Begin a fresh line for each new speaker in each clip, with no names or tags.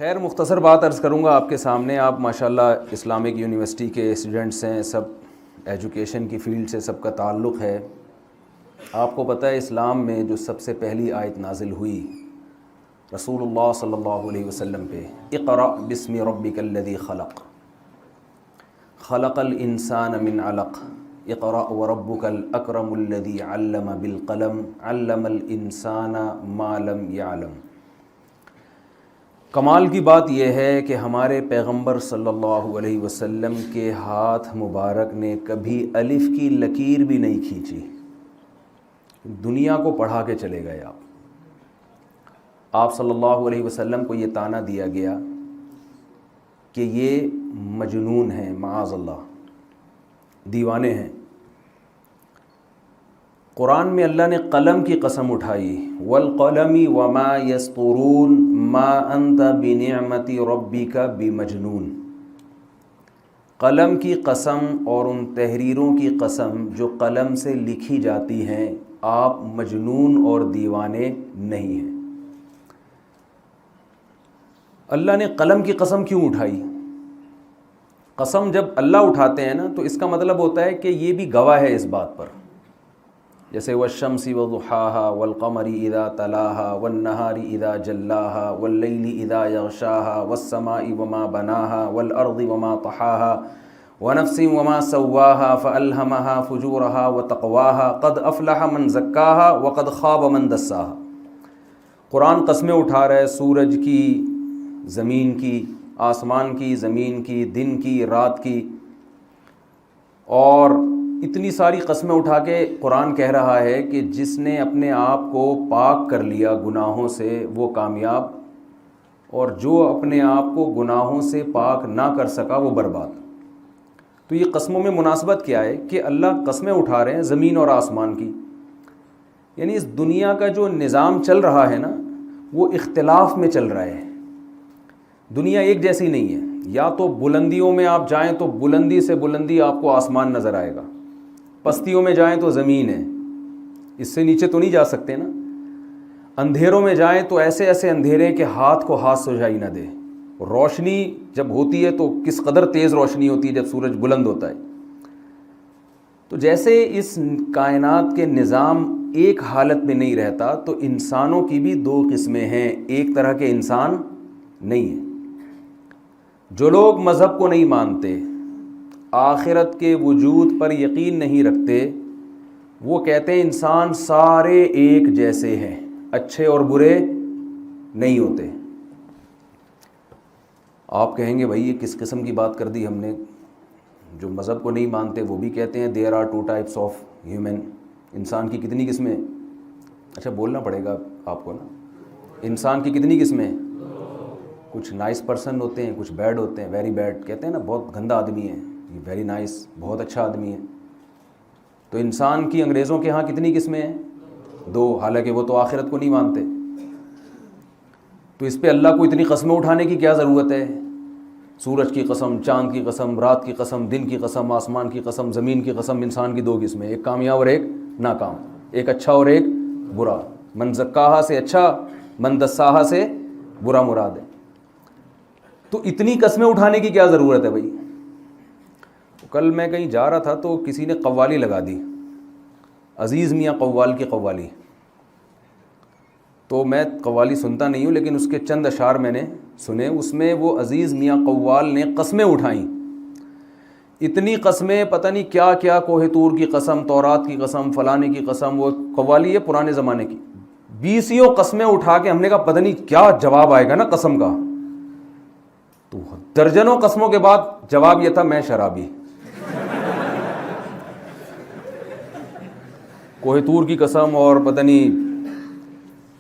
خیر مختصر بات عرض کروں گا آپ کے سامنے. آپ ماشاءاللہ اسلامک یونیورسٹی کے اسٹوڈنٹس ہیں, سب ایجوکیشن کی فیلڈ سے سب کا تعلق ہے. آپ کو پتہ ہے اسلام میں جو سب سے پہلی آیت نازل ہوئی رسول اللہ صلی اللہ علیہ وسلم پہ, اقرأ بسم ربک الذی خلق خلق الانسان من علق اقرأ وربک الاکرم الذی علم بالقلم علم الانسان ما لم یعلم. کمال کی بات یہ ہے کہ ہمارے پیغمبر صلی اللہ علیہ وسلم کے ہاتھ مبارک نے کبھی الف کی لکیر بھی نہیں کھینچی. دنیا کو پڑھا کے چلے گئے. آپ صلی اللہ علیہ وسلم کو یہ طعنہ دیا گیا کہ یہ مجنون ہیں, معاذ اللہ, دیوانے ہیں. قرآن میں اللہ نے قلم کی قسم اٹھائی, والقلم وما یسطرون ما انت بنعمت ربک بمجنون. قلم کی قسم اور ان تحریروں کی قسم جو قلم سے لکھی جاتی ہیں, آپ مجنون اور دیوانے نہیں ہیں. اللہ نے قلم کی قسم کیوں اٹھائی؟ قسم جب اللہ اٹھاتے ہیں نا تو اس کا مطلب ہوتا ہے کہ یہ بھی گواہ ہے اس بات پر. جیسے والشمس وضحاها والقمر اذا تلاها والنهار اذا جلاها والليل اذا يغشاها والسماء وما بناها والارض وما طحاها ونفس وما سواها فالهمها فجورها وتقواها قد افلح من زكاها وقد خاب من دساها. قرآن قسمیں اٹھا رہا ہے سورج کی, زمین کی, آسمان کی, زمین کی, دن کی, رات کی, اور اتنی ساری قسمیں اٹھا کے قرآن کہہ رہا ہے کہ جس نے اپنے آپ کو پاک کر لیا گناہوں سے وہ کامیاب, اور جو اپنے آپ کو گناہوں سے پاک نہ کر سکا وہ برباد. تو یہ قسموں میں مناسبت کیا ہے کہ اللہ قسمیں اٹھا رہے ہیں زمین اور آسمان کی. یعنی اس دنیا کا جو نظام چل رہا ہے نا وہ اختلاف میں چل رہا ہے. دنیا ایک جیسی نہیں ہے. یا تو بلندیوں میں آپ جائیں تو بلندی سے بلندی آپ کو آسمان نظر آئے گا, پستیوں میں جائیں تو زمین ہے, اس سے نیچے تو نہیں جا سکتے نا. اندھیروں میں جائیں تو ایسے ایسے اندھیرے کہ ہاتھ کو ہاتھ سجائی نہ دے. روشنی جب ہوتی ہے تو کس قدر تیز روشنی ہوتی ہے جب سورج بلند ہوتا ہے. تو جیسے اس کائنات کے نظام ایک حالت میں نہیں رہتا تو انسانوں کی بھی دو قسمیں ہیں, ایک طرح کے انسان نہیں ہیں. جو لوگ مذہب کو نہیں مانتے, آخرت کے وجود پر یقین نہیں رکھتے, وہ کہتے ہیں انسان سارے ایک جیسے ہیں, اچھے اور برے نہیں ہوتے. آپ کہیں گے بھائی یہ کس قسم کی بات کر دی ہم نے. جو مذہب کو نہیں مانتے وہ بھی کہتے ہیں there are 2 types of human. انسان کی کتنی قسمیں؟ اچھا بولنا پڑے گا آپ کو نا. انسان کی کتنی قسمیں؟ کچھ نائس پرسن ہوتے ہیں, کچھ بیڈ ہوتے ہیں, ویری بیڈ. کہتے ہیں نا بہت گندا آدمی ہے, یہ ویری نائس, بہت اچھا آدمی ہے. تو انسان کی انگریزوں کے ہاں کتنی قسمیں ہیں؟ 2, حالانکہ وہ تو آخرت کو نہیں مانتے. تو اس پہ اللہ کو اتنی قسمیں اٹھانے کی کیا ضرورت ہے؟ سورج کی قسم, چاند کی قسم, رات کی قسم, دن کی قسم, آسمان کی قسم, زمین کی قسم. انسان کی 2 قسمیں, ایک کامیاب اور ایک ناکام, ایک اچھا اور ایک برا. من زکاہا سے اچھا, من دساہا سے برا مراد ہے. تو اتنی قسمیں اٹھانے کی کیا ضرورت ہے بھائی؟ کل میں کہیں جا رہا تھا تو کسی نے قوالی لگا دی, عزیز میاں قوال کی قوالی. تو میں قوالی سنتا نہیں ہوں لیکن اس کے چند اشعار میں نے سنے. اس میں وہ عزیز میاں قوال نے قسمیں اٹھائیں, اتنی قسمیں, پتہ نہیں کیا کیا, کوہ طور کی قسم, تورات کی قسم, فلانے کی قسم. وہ قوالی ہے پرانے زمانے کی. 20 قسمیں اٹھا کے ہم نے کہا پتہ نہیں کیا جواب آئے گا نا قسم کا. تو درجنوں قسموں کے بعد جواب یہ تھا میں شرابی. کوہ طور کی قسم اور پتہ نہیں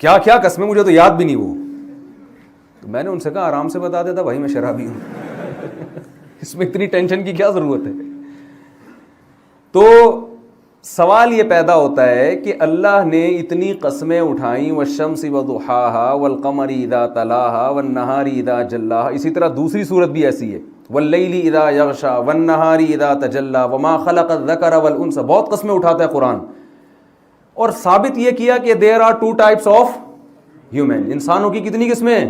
کیا کیا قسمیں, مجھے تو یاد بھی نہیں وہ. تو میں نے ان سے کہا آرام سے بتا دیتا بھائی میں شرابی ہوں. اس میں اتنی ٹینشن کی کیا ضرورت ہے؟ تو سوال یہ پیدا ہوتا ہے کہ اللہ نے اتنی قسمیں اٹھائیں, والشمس وضحاها والقمر اذا تلاها والنهار اذا جلاها. اسی طرح دوسری صورت بھی ایسی ہے, واللیل اذا یغشا والنهار اذا تجلی وما خلق الذکر والانثى. بہت قسمیں اٹھاتا ہے قرآن, اور ثابت یہ کیا کہ there are 2 types of human. انسانوں کی کتنی قسمیں ہیں؟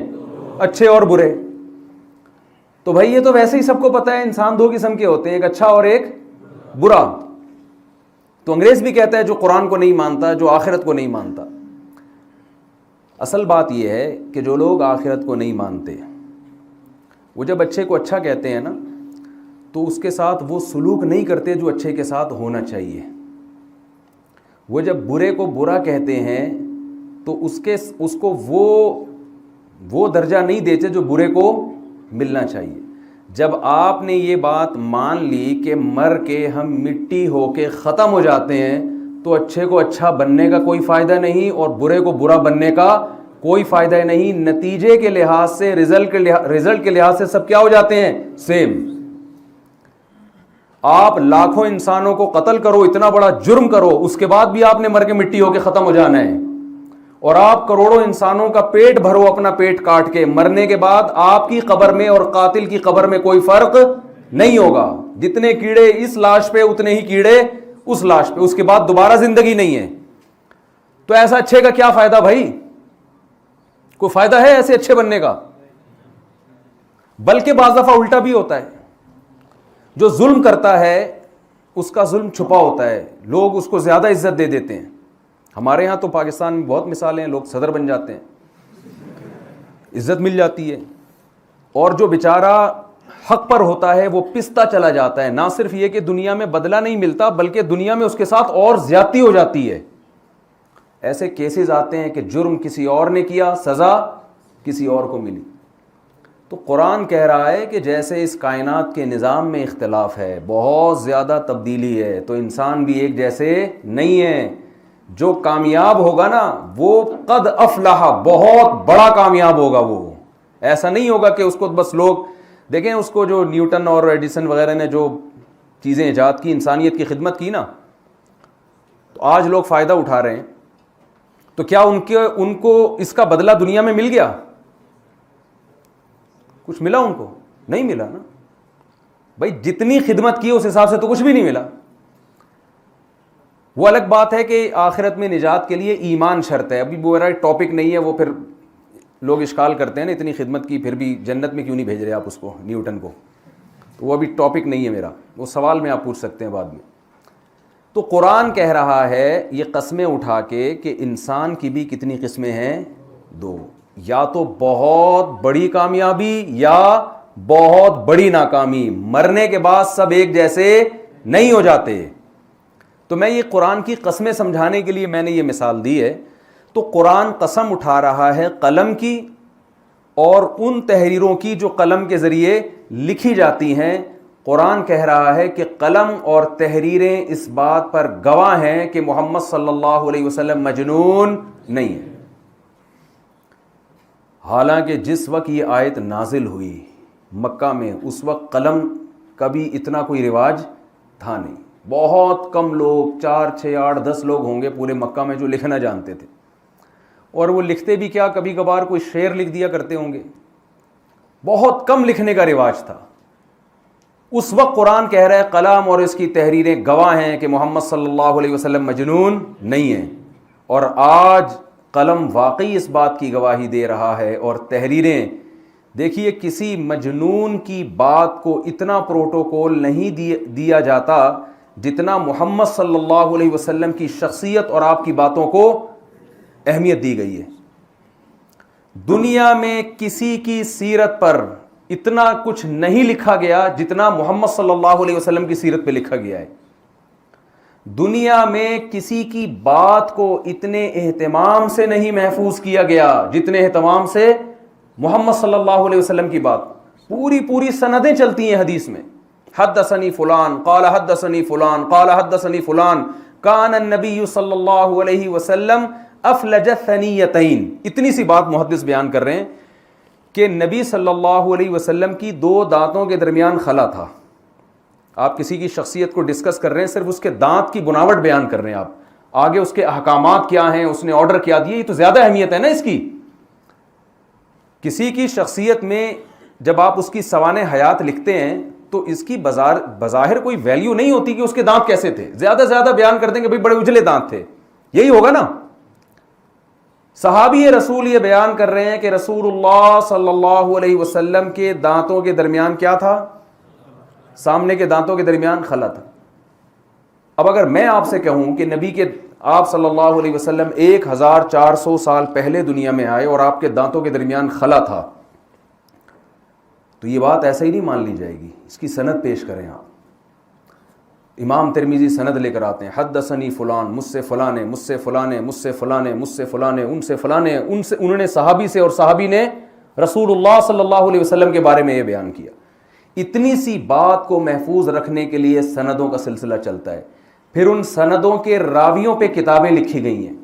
اچھے اور برے. تو بھائی یہ تو ویسے ہی سب کو پتہ ہے انسان دو قسم کے ہوتے ہیں, ایک اچھا اور ایک برا. تو انگریز بھی کہتا ہے جو قرآن کو نہیں مانتا, جو آخرت کو نہیں مانتا. اصل بات یہ ہے کہ جو لوگ آخرت کو نہیں مانتے وہ جب اچھے کو اچھا کہتے ہیں نا تو اس کے ساتھ وہ سلوک نہیں کرتے جو اچھے کے ساتھ ہونا چاہیے. وہ جب برے کو برا کہتے ہیں تو اس کو وہ درجہ نہیں دیتے جو برے کو ملنا چاہیے. جب آپ نے یہ بات مان لی کہ مر کے ہم مٹی ہو کے ختم ہو جاتے ہیں تو اچھے کو اچھا بننے کا کوئی فائدہ نہیں اور برے کو برا بننے کا کوئی فائدہ نہیں. نتیجے کے لحاظ سے, رزلٹ کے لحاظ سے سب کیا ہو جاتے ہیں, سیم. آپ لاکھوں انسانوں کو قتل کرو, اتنا بڑا جرم کرو, اس کے بعد بھی آپ نے مر کے مٹی ہو کے ختم ہو جانا ہے. اور آپ کروڑوں انسانوں کا پیٹ بھرو, اپنا پیٹ کاٹ کے, مرنے کے بعد آپ کی قبر میں اور قاتل کی قبر میں کوئی فرق نہیں ہوگا. جتنے کیڑے اس لاش پہ اتنے ہی کیڑے اس لاش پہ, اس کے بعد دوبارہ زندگی نہیں ہے. تو ایسا اچھے کا کیا فائدہ بھائی؟ کوئی فائدہ ہے ایسے اچھے بننے کا؟ بلکہ بعض دفعہ الٹا بھی ہوتا ہے. جو ظلم کرتا ہے اس کا ظلم چھپا ہوتا ہے, لوگ اس کو زیادہ عزت دے دیتے ہیں. ہمارے ہاں تو پاکستان میں بہت مثالیں ہیں, لوگ صدر بن جاتے ہیں, عزت مل جاتی ہے, اور جو بیچارہ حق پر ہوتا ہے وہ پستا چلا جاتا ہے. نہ صرف یہ کہ دنیا میں بدلہ نہیں ملتا بلکہ دنیا میں اس کے ساتھ اور زیادتی ہو جاتی ہے. ایسے کیسز آتے ہیں کہ جرم کسی اور نے کیا, سزا کسی اور کو ملی. تو قرآن کہہ رہا ہے کہ جیسے اس کائنات کے نظام میں اختلاف ہے, بہت زیادہ تبدیلی ہے, تو انسان بھی ایک جیسے نہیں ہے. جو کامیاب ہوگا نا وہ قد افلح, بہت بڑا کامیاب ہوگا. وہ ایسا نہیں ہوگا کہ اس کو بس لوگ دیکھیں, اس کو جو نیوٹن اور ایڈیسن وغیرہ نے جو چیزیں ایجاد کی, انسانیت کی خدمت کی نا, تو آج لوگ فائدہ اٹھا رہے ہیں. تو کیا ان کو اس کا بدلہ دنیا میں مل گیا؟ کچھ ملا ان کو؟ نہیں ملا نا بھائی. جتنی خدمت کی اس حساب سے تو کچھ بھی نہیں ملا. وہ الگ بات ہے کہ آخرت میں نجات کے لیے ایمان شرط ہے. ابھی وہ میرا ٹاپک نہیں ہے, وہ پھر لوگ اشکال کرتے ہیں نا, اتنی خدمت کی پھر بھی جنت میں کیوں نہیں بھیج رہے آپ اس کو, نیوٹن کو. تو وہ ابھی ٹاپک نہیں ہے میرا, وہ سوال میں آپ پوچھ سکتے ہیں بعد میں. تو قرآن کہہ رہا ہے یہ قسمیں اٹھا کے کہ انسان کی بھی کتنی قسمیں ہیں, دو. یا تو بہت بڑی کامیابی یا بہت بڑی ناکامی. مرنے کے بعد سب ایک جیسے نہیں ہو جاتے. تو میں یہ قرآن کی قسمیں سمجھانے کے لیے میں نے یہ مثال دی ہے. تو قرآن قسم اٹھا رہا ہے قلم کی اور ان تحریروں کی جو قلم کے ذریعے لکھی جاتی ہیں. قرآن کہہ رہا ہے کہ قلم اور تحریریں اس بات پر گواہ ہیں کہ محمد صلی اللہ علیہ وسلم مجنون نہیں ہے. حالانکہ جس وقت یہ آیت نازل ہوئی مکہ میں, اس وقت قلم کا بھی اتنا کوئی رواج تھا نہیں. بہت کم لوگ, 4 6 8 10 لوگ ہوں گے پورے مکہ میں جو لکھنا جانتے تھے. اور وہ لکھتے بھی کیا, کبھی کبھار کوئی شعر لکھ دیا کرتے ہوں گے. بہت کم لکھنے کا رواج تھا. اس وقت قرآن کہہ رہا ہے قلم اور اس کی تحریریں گواہ ہیں کہ محمد صلی اللہ علیہ وسلم مجنون نہیں ہیں. اور آج قلم واقعی اس بات کی گواہی دے رہا ہے, اور تحریریں دیکھیے, کسی مجنون کی بات کو اتنا پروٹوکول نہیں دیا جاتا جتنا محمد صلی اللہ علیہ وسلم کی شخصیت اور آپ کی باتوں کو اہمیت دی گئی ہے. دنیا میں کسی کی سیرت پر اتنا کچھ نہیں لکھا گیا جتنا محمد صلی اللہ علیہ وسلم کی سیرت پہ لکھا گیا ہے. دنیا میں کسی کی بات کو اتنے اہتمام سے نہیں محفوظ کیا گیا جتنے اہتمام سے محمد صلی اللہ علیہ وسلم کی بات. پوری سندیں چلتی ہیں حدیث میں, حدثنی فلان قال حدثنی فلان قال حدثنی فلان کان النبی صلی اللہ علیہ وسلم افلج الثنیتین. اتنی سی بات محدث بیان کر رہے ہیں کہ نبی صلی اللہ علیہ وسلم کی 2 دانتوں کے درمیان خلا تھا. آپ کسی کی شخصیت کو ڈسکس کر رہے ہیں, صرف اس کے دانت کی بناوٹ بیان کر رہے ہیں آپ, آگے اس کے احکامات کیا ہیں, اس نے آرڈر کیا دیے, یہ تو زیادہ اہمیت ہے نا اس کی. کسی کی شخصیت میں جب آپ اس کی سوانح حیات لکھتے ہیں تو اس کی بظاہر کوئی ویلیو نہیں ہوتی کہ اس کے دانت کیسے تھے. زیادہ بیان کر دیں کہ بھائی بڑے اجلے دانت تھے, یہی ہوگا نا. صحابی رسول یہ بیان کر رہے ہیں کہ رسول اللہ صلی اللہ علیہ وسلم کے دانتوں کے درمیان کیا تھا؟ سامنے کے دانتوں کے درمیان خلا تھا. اب اگر میں آپ سے کہوں کہ نبی کے آپ صلی اللہ علیہ وسلم 1400 سال پہلے دنیا میں آئے اور آپ کے دانتوں کے درمیان خلا تھا, تو یہ بات ایسا ہی نہیں مان لی جائے گی. اس کی سند پیش کریں آپ. امام ترمذی سند لے کر آتے ہیں, حدثنی فلان, مجھ سے فلاں نے, مجھ سے فلاں نے, مجھ سے فلاں نے, مجھ سے فلاں نے, ان سے فلاں نے, انہوں نے صحابی سے, اور صحابی نے رسول اللہ صلی اللہ علیہ وسلم کے بارے میں یہ بیان کیا. اتنی سی بات کو محفوظ رکھنے کے لیے سندوں کا سلسلہ چلتا ہے. پھر ان سندوں کے راویوں پہ کتابیں لکھی گئی ہیں.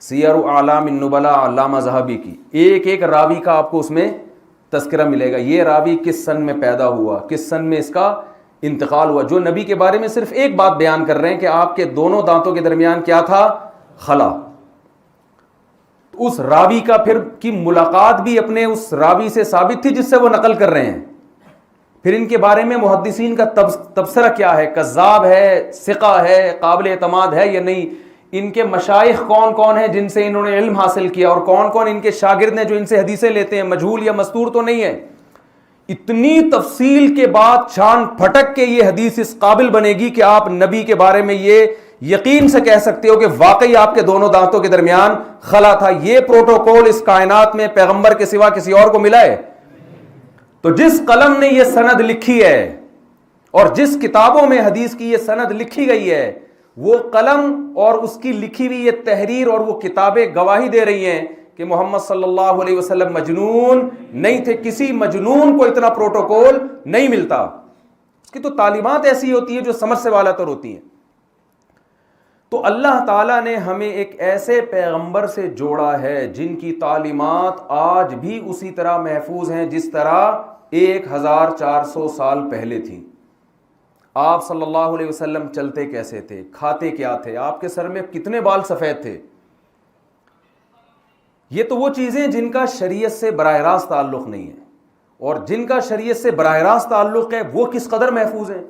سیر اعلام النبلاء علامہ ذہبی کی, ایک ایک راوی کا آپ کو اس میں تذکرہ ملے گا. یہ راوی کس سن میں پیدا ہوا, کس سن میں اس کا انتقال ہوا. جو نبی کے بارے میں صرف ایک بات بیان کر رہے ہیں کہ آپ کے دونوں دانتوں کے درمیان کیا تھا؟ خلا. اس راوی کا پھر کی ملاقات بھی اپنے اس راوی سے ثابت تھی جس سے وہ نقل کر رہے ہیں. پھر ان کے بارے میں محدثین کا تبصرہ کیا ہے, کذاب ہے, ثقہ ہے, قابل اعتماد ہے یا نہیں. ان کے مشائخ کون کون ہیں جن سے انہوں نے علم حاصل کیا, اور کون کون ان کے شاگرد ہیں جو ان سے حدیثیں لیتے ہیں, مجہول یا مستور تو نہیں ہے. اتنی تفصیل کے بعد چھان پھٹک کے یہ حدیث اس قابل بنے گی کہ آپ نبی کے بارے میں یہ یقین سے کہہ سکتے ہو کہ واقعی آپ کے دونوں دانتوں کے درمیان خلا تھا. یہ پروٹوکول اس کائنات میں پیغمبر کے سوا کسی اور کو ملا ہے؟ تو جس قلم نے یہ سند لکھی ہے اور جس کتابوں میں حدیث کی یہ سند لکھی گئی ہے, وہ قلم اور اس کی لکھی ہوئی یہ تحریر اور وہ کتابیں گواہی دے رہی ہیں کہ محمد صلی اللہ علیہ وسلم مجنون نہیں تھے. کسی مجنون کو اتنا پروٹوکول نہیں ملتا. اس کی تو تعلیمات ایسی ہوتی ہیں جو سمجھ سے والا تر ہوتی ہیں. تو اللہ تعالیٰ نے ہمیں ایک ایسے پیغمبر سے جوڑا ہے جن کی تعلیمات آج بھی اسی طرح محفوظ ہیں جس طرح 1400 سال پہلے تھی. آپ صلی اللہ علیہ وسلم چلتے کیسے تھے, کھاتے کیا تھے, آپ کے سر میں کتنے بال سفید تھے. یہ تو وہ چیزیں جن کا شریعت سے براہ راست تعلق نہیں ہے, اور جن کا شریعت سے براہ راست تعلق ہے وہ کس قدر محفوظ ہیں.